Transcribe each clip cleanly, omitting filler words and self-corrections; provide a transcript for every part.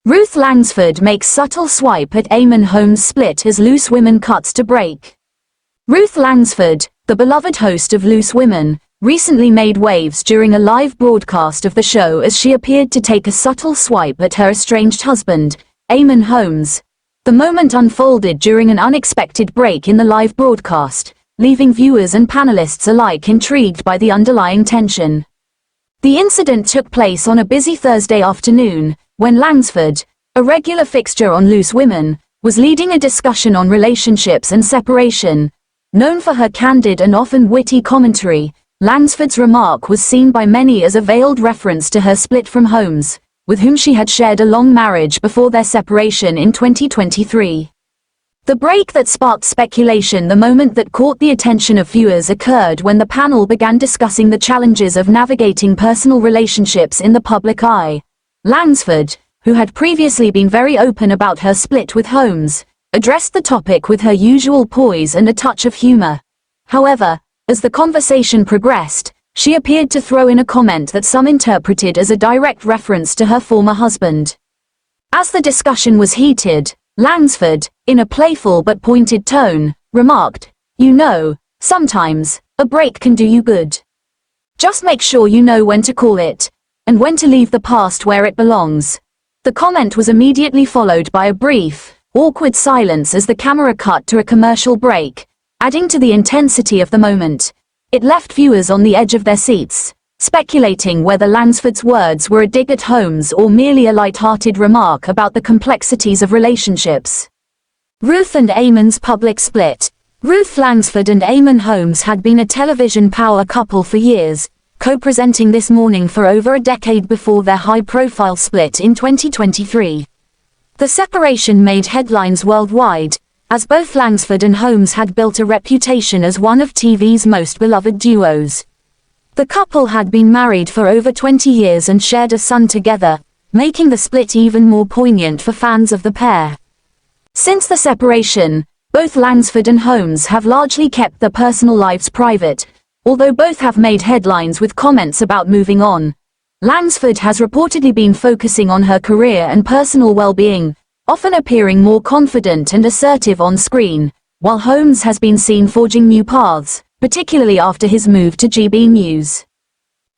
Ruth Langsford makes subtle swipe at Eamonn Holmes' split as Loose Women cuts to break. Ruth Langsford, the beloved host of Loose Women, recently made waves during a live broadcast of the show as she appeared to take a subtle swipe at her estranged husband, Eamonn Holmes. The moment unfolded during an unexpected break in the live broadcast, leaving viewers and panelists alike intrigued by the underlying tension. The incident took place on a busy Thursday afternoon, when Langsford, a regular fixture on Loose Women, was leading a discussion on relationships and separation. Known for her candid and often witty commentary, Langsford's remark was seen by many as a veiled reference to her split from Holmes, with whom she had shared a long marriage before their separation in 2023. The break that sparked speculation the moment that caught the attention of viewers occurred when the panel began discussing the challenges of navigating personal relationships in the public eye. Langsford, who had previously been very open about her split with Holmes, addressed the topic with her usual poise and a touch of humor. However, as the conversation progressed, she appeared to throw in a comment that some interpreted as a direct reference to her former husband. As the discussion was heated, Langsford, in a playful but pointed tone, remarked, "You know, sometimes, a break can do you good. Just make sure you know when to call it, and when to leave the past where it belongs." The comment was immediately followed by a brief, awkward silence as the camera cut to a commercial break, adding to the intensity of the moment. It left viewers on the edge of their seats, speculating whether Langsford's words were a dig at Holmes or merely a light-hearted remark about the complexities of relationships. Ruth and Eamonn's public split. Ruth Langsford and Eamonn Holmes had been a television power couple for years, co-presenting This Morning for over a decade before their high-profile split in 2023. The separation made headlines worldwide, as both Langsford and Holmes had built a reputation as one of TV's most beloved duos. The couple had been married for over 20 years and shared a son together, making the split even more poignant for fans of the pair. Since the separation, both Langsford and Holmes have largely kept their personal lives private, although both have made headlines with comments about moving on. Langsford has reportedly been focusing on her career and personal well-being, often appearing more confident and assertive on screen, while Holmes has been seen forging new paths, particularly after his move to GB News.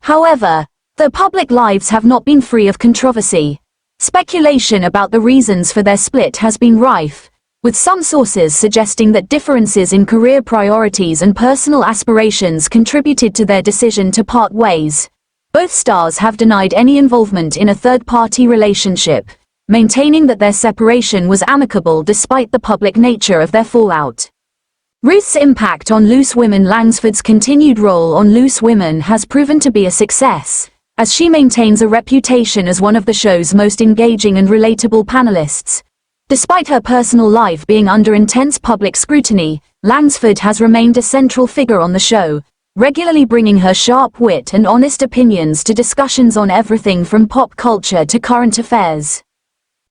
However, their public lives have not been free of controversy. Speculation about the reasons for their split has been rife, with some sources suggesting that differences in career priorities and personal aspirations contributed to their decision to part ways. Both stars have denied any involvement in a third-party relationship, maintaining that their separation was amicable despite the public nature of their fallout. Ruth's impact on Loose Women. Langsford's continued role on Loose Women has proven to be a success, as she maintains a reputation as one of the show's most engaging and relatable panelists. Despite her personal life being under intense public scrutiny, Langsford has remained a central figure on the show, regularly bringing her sharp wit and honest opinions to discussions on everything from pop culture to current affairs.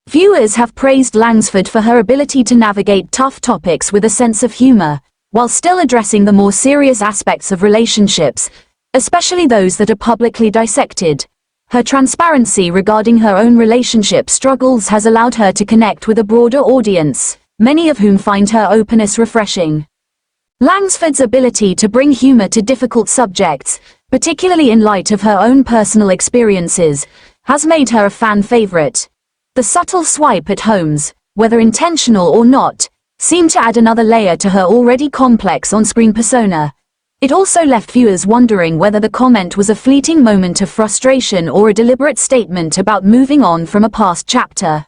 Viewers have praised Langsford for her ability to navigate tough topics with a sense of humor, while still addressing the more serious aspects of relationships, especially those that are publicly dissected. Her transparency regarding her own relationship struggles has allowed her to connect with a broader audience, many of whom find her openness refreshing. Langsford's ability to bring humor to difficult subjects, particularly in light of her own personal experiences, has made her a fan favorite. The subtle swipe at Holmes, whether intentional or not, seemed to add another layer to her already complex on-screen persona. It also left viewers wondering whether the comment was a fleeting moment of frustration or a deliberate statement about moving on from a past chapter.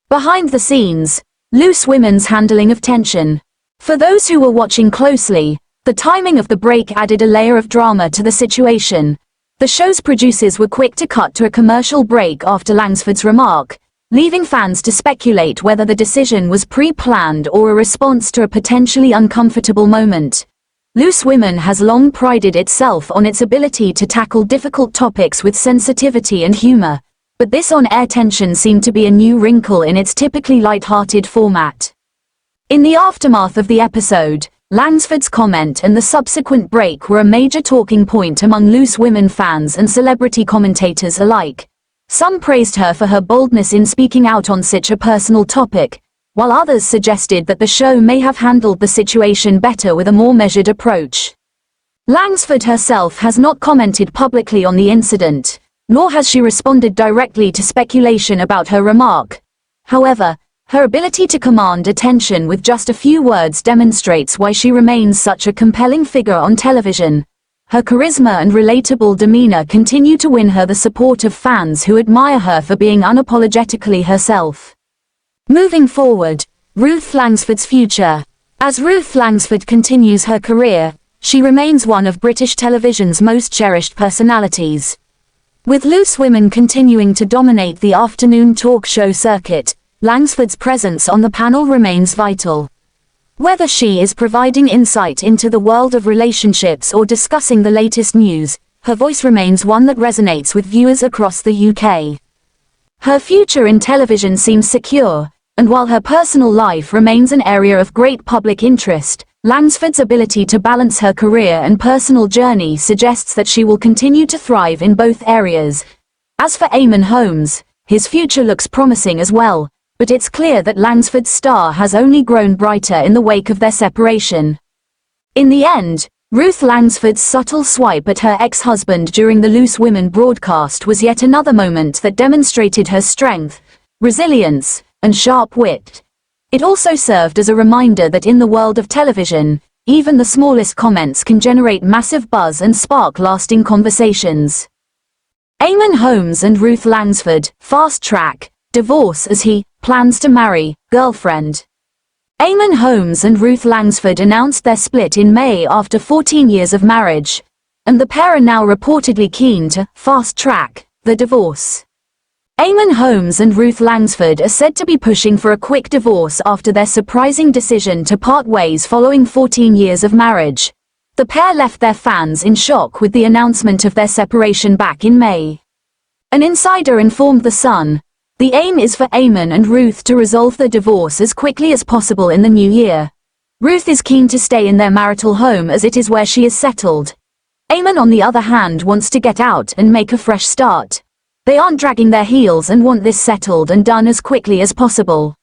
Behind the scenes, Loose Women's handling of tension. For those who were watching closely, the timing of the break added a layer of drama to the situation. The show's producers were quick to cut to a commercial break after Langsford's remark, leaving fans to speculate whether the decision was pre-planned or a response to a potentially uncomfortable moment. Loose Women has long prided itself on its ability to tackle difficult topics with sensitivity and humor, but this on-air tension seemed to be a new wrinkle in its typically light-hearted format. In the aftermath of the episode, Langsford's comment and the subsequent break were a major talking point among Loose Women fans and celebrity commentators alike. Some praised her for her boldness in speaking out on such a personal topic, while others suggested that the show may have handled the situation better with a more measured approach. Langsford herself has not commented publicly on the incident, nor has she responded directly to speculation about her remark. However, her ability to command attention with just a few words demonstrates why she remains such a compelling figure on television. Her charisma and relatable demeanor continue to win her the support of fans who admire her for being unapologetically herself. Moving forward, Ruth Langsford's future. As Ruth Langsford continues her career, she remains one of British television's most cherished personalities. With Loose Women continuing to dominate the afternoon talk show circuit, Langsford's presence on the panel remains vital. Whether she is providing insight into the world of relationships or discussing the latest news, her voice remains one that resonates with viewers across the UK. Her future in television seems secure, and while her personal life remains an area of great public interest, Langsford's ability to balance her career and personal journey suggests that she will continue to thrive in both areas. As for Eamonn Holmes, his future looks promising as well, but it's clear that Langsford's star has only grown brighter in the wake of their separation. In the end, Ruth Langsford's subtle swipe at her ex-husband during the Loose Women broadcast was yet another moment that demonstrated her strength, resilience, and sharp wit. It also served as a reminder that in the world of television, even the smallest comments can generate massive buzz and spark lasting conversations. Eamonn Holmes and Ruth Langsford, fast track, divorce as he plans to marry girlfriend. Eamonn Holmes and Ruth Langsford announced their split in May after 14 years of marriage, and the pair are now reportedly keen to fast track the divorce. Eamonn Holmes and Ruth Langsford are said to be pushing for a quick divorce after their surprising decision to part ways following 14 years of marriage. The pair left their fans in shock with the announcement of their separation back in May. An insider informed The Sun, "The aim is for Eamonn and Ruth to resolve the divorce as quickly as possible in the new year. Ruth is keen to stay in their marital home as it is where she is settled. Eamonn on the other hand wants to get out and make a fresh start. They aren't dragging their heels and want this settled and done as quickly as possible."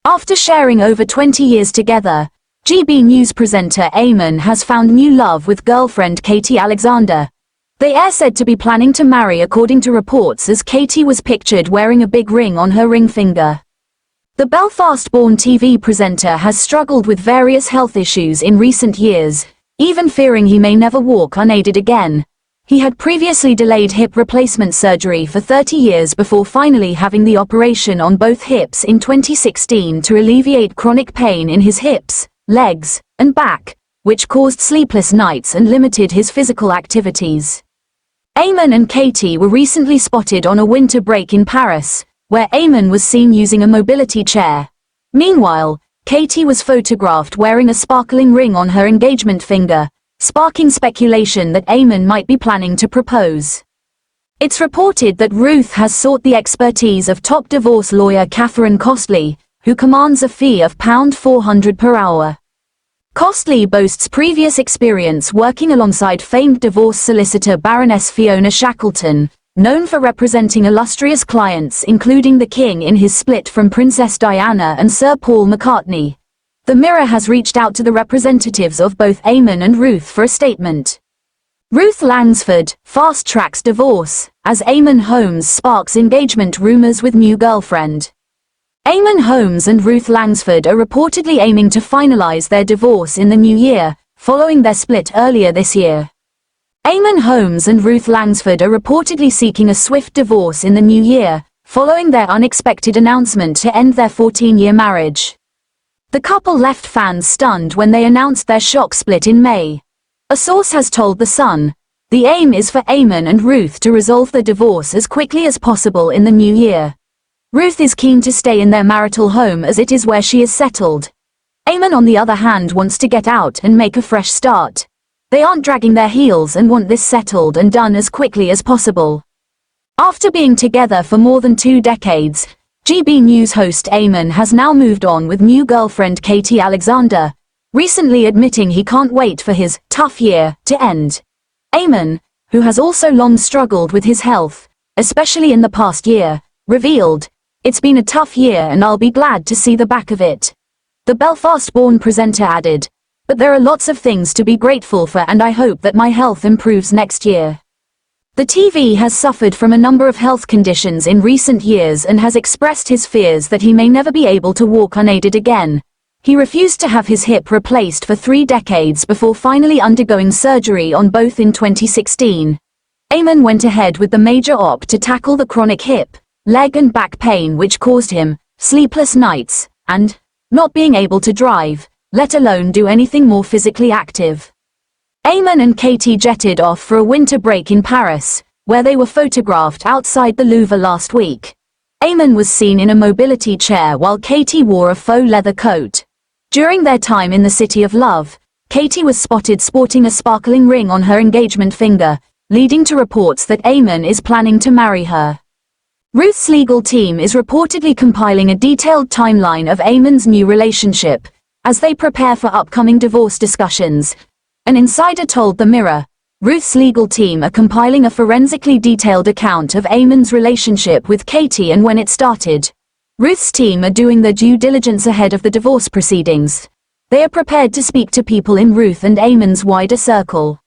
After sharing over 20 years together, GB News presenter Eamonn has found new love with girlfriend Katie Alexander. They are said to be planning to marry according to reports, as Katie was pictured wearing a big ring on her ring finger. The Belfast-born TV presenter has struggled with various health issues in recent years, even fearing he may never walk unaided again. He had previously delayed hip replacement surgery for 30 years before finally having the operation on both hips in 2016 to alleviate chronic pain in his hips, legs, and back, which caused sleepless nights and limited his physical activities. Eamonn and Katie were recently spotted on a winter break in Paris, where Eamonn was seen using a mobility chair. Meanwhile, Katie was photographed wearing a sparkling ring on her engagement finger, sparking speculation that Eamonn might be planning to propose. It's reported that Ruth has sought the expertise of top divorce lawyer Catherine Costley, who commands a fee of £400 per hour. Costley boasts previous experience working alongside famed divorce solicitor Baroness Fiona Shackleton, known for representing illustrious clients including the King in his split from Princess Diana and Sir Paul McCartney. The Mirror has reached out to the representatives of both Eamonn and Ruth for a statement. Ruth Langsford fast-tracks divorce, as Eamonn Holmes sparks engagement rumors with new girlfriend. Eamonn Holmes and Ruth Langsford are reportedly aiming to finalize their divorce in the new year, following their split earlier this year. Eamonn Holmes and Ruth Langsford are reportedly seeking a swift divorce in the new year, following their unexpected announcement to end their 14-year marriage. The couple left fans stunned when they announced their shock split in May. A source has told The Sun, "The aim is for Eamonn and Ruth to resolve the divorce as quickly as possible in the new year. Ruth is keen to stay in their marital home as it is where she is settled. Eamonn on the other hand wants to get out and make a fresh start. They aren't dragging their heels and want this settled and done as quickly as possible." After being together for more than 2 decades, GB News host Eamonn has now moved on with new girlfriend Katie Alexander, recently admitting he can't wait for his tough year to end. Eamonn, who has also long struggled with his health, especially in the past year, revealed, "It's been a tough year and I'll be glad to see the back of it." The Belfast-born presenter added, "But there are lots of things to be grateful for and I hope that my health improves next year." The TV has suffered from a number of health conditions in recent years and has expressed his fears that he may never be able to walk unaided again. He refused to have his hip replaced for 3 decades before finally undergoing surgery on both in 2016. Eamonn went ahead with the major op to tackle the chronic hip, leg and back pain which caused him sleepless nights and not being able to drive, let alone do anything more physically active. Eamonn and Katie jetted off for a winter break in Paris, where they were photographed outside the Louvre last week. Eamonn was seen in a mobility chair while Katie wore a faux leather coat. During their time in the City of Love, Katie was spotted sporting a sparkling ring on her engagement finger, leading to reports that Eamonn is planning to marry her. Ruth's legal team is reportedly compiling a detailed timeline of Eamonn's new relationship, as they prepare for upcoming divorce discussions. An insider told The Mirror, Ruth's legal team are compiling a forensically detailed account of Eamonn's relationship with Katie and when it started. Ruth's team are doing their due diligence ahead of the divorce proceedings. They are prepared to speak to people in Ruth and Eamonn's wider circle.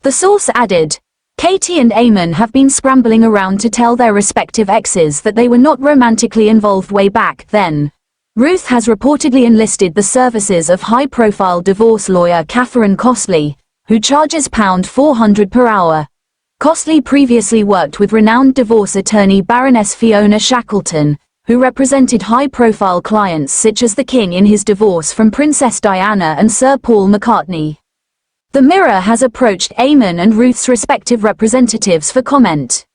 The source added, Katie and Eamonn have been scrambling around to tell their respective exes that they were not romantically involved way back then. Ruth has reportedly enlisted the services of high-profile divorce lawyer Catherine Costley, who charges £400 per hour. Costley previously worked with renowned divorce attorney Baroness Fiona Shackleton, who represented high-profile clients such as the King in his divorce from Princess Diana and Sir Paul McCartney. The Mirror has approached Eamonn and Ruth's respective representatives for comment.